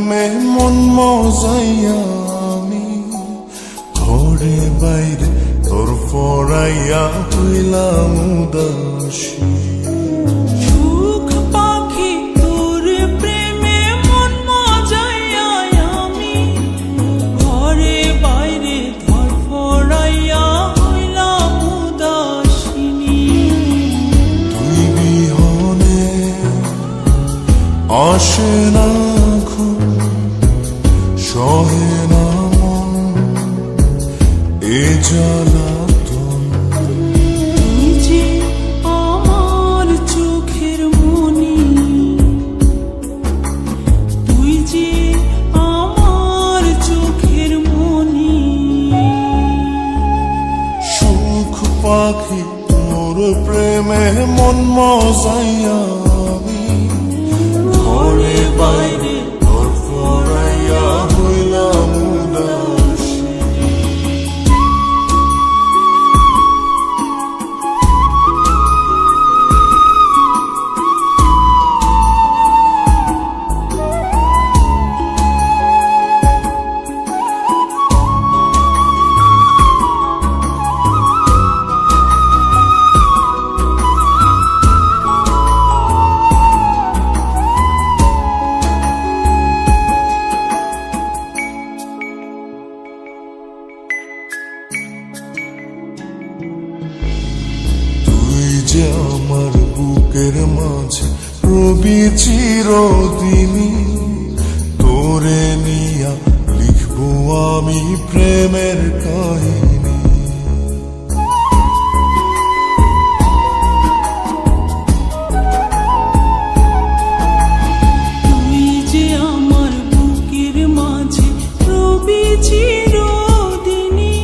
প্রেমে মন মজাইয়া আমি ঘরে বাইরে তোর ফরাইয়া হইলাম উদাসী। সুখ পাখি তোর প্রেমে মন মজাইয়া আমি ঘরে বাইরে ধর ফরাইয়া হইলাম উদাসিনী। তুই বিহনে আসে না ঘুম, সহে না মন এ জ্বালাতন। তুই যে আমার চোখের মনি, তুই যে আমার চোখের মনি। সুখ পাখি তোর প্রেমে মন মজাইয়া আমি ঘরে বাইরে তোর ফরাইয়া হইলাম উদাসী। তুই যে আমার বুকের মাঝে রবি চিরদিনই, তোরে নিয়া লিখবো আমি প্রেমের কাহিনী। তুই যে আমার বুকের মাঝে রবি চিরদিনই,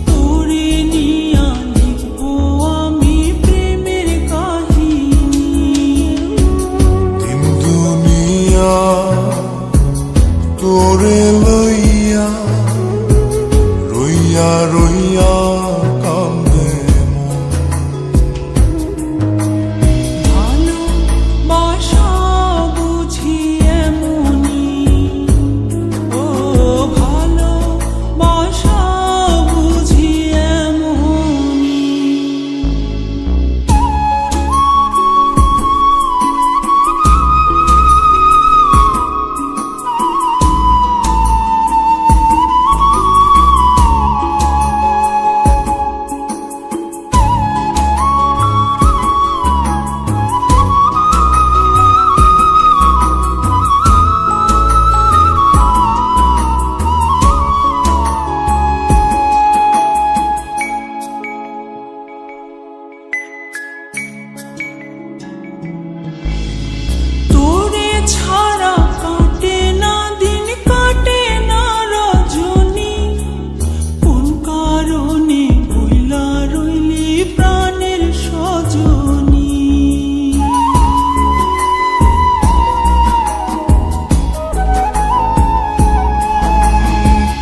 তোরে নিয়া লিখবো আমি প্রেমের কাহিনী। দিন দুনিয়া তোরে লইয়া রইয়া রইয়া কান্দে মন। ভালোবাসা বুঝি এমনি, ও ভালোবাসা বুঝি এমনি। তোরে ছাড়া কাটে না দিন, কাটে না রজনী। কোন কারণে ভুইলা রইলি প্রাণের সজনী।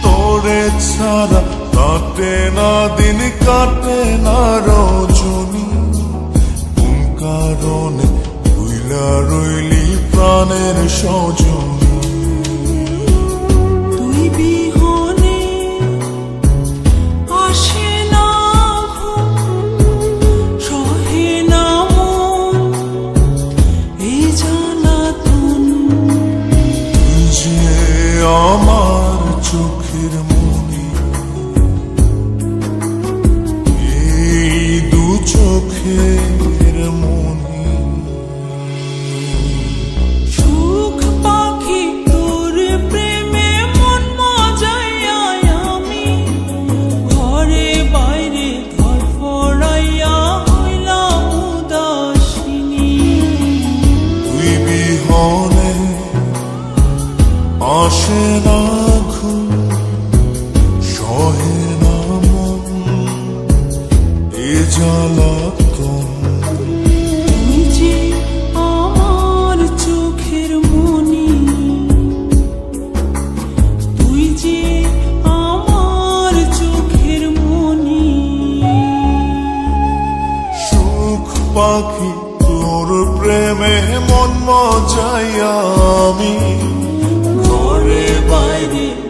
তোরে ছাড়া কাটে না দিন, কাটে না রজনী। কোন কারণে ভুইলা রইলি প্রাণের সজনী। তুই বিহনে আসে না ঘুম, সহে না মন এই জ্বালাতন। তুই যে আমার চোখের মনি, এই দু চোখের মনি। সুখ পাখি তোর প্রেমে মন মজাইয়া আমি ঘরে বাইরে ধর ফরাইয়া হইলাম উদাসিনী। তুই বিহনে আসে না ঘুম, সহে না মন এ জ্বালাতন। তুই যে আমার চোখের মনি, তুই যে আমার চোখের মনি। সুখ পাখি তোর প্রেমে মন মজাইয়া আমি ঘরে ঘরে বাইরে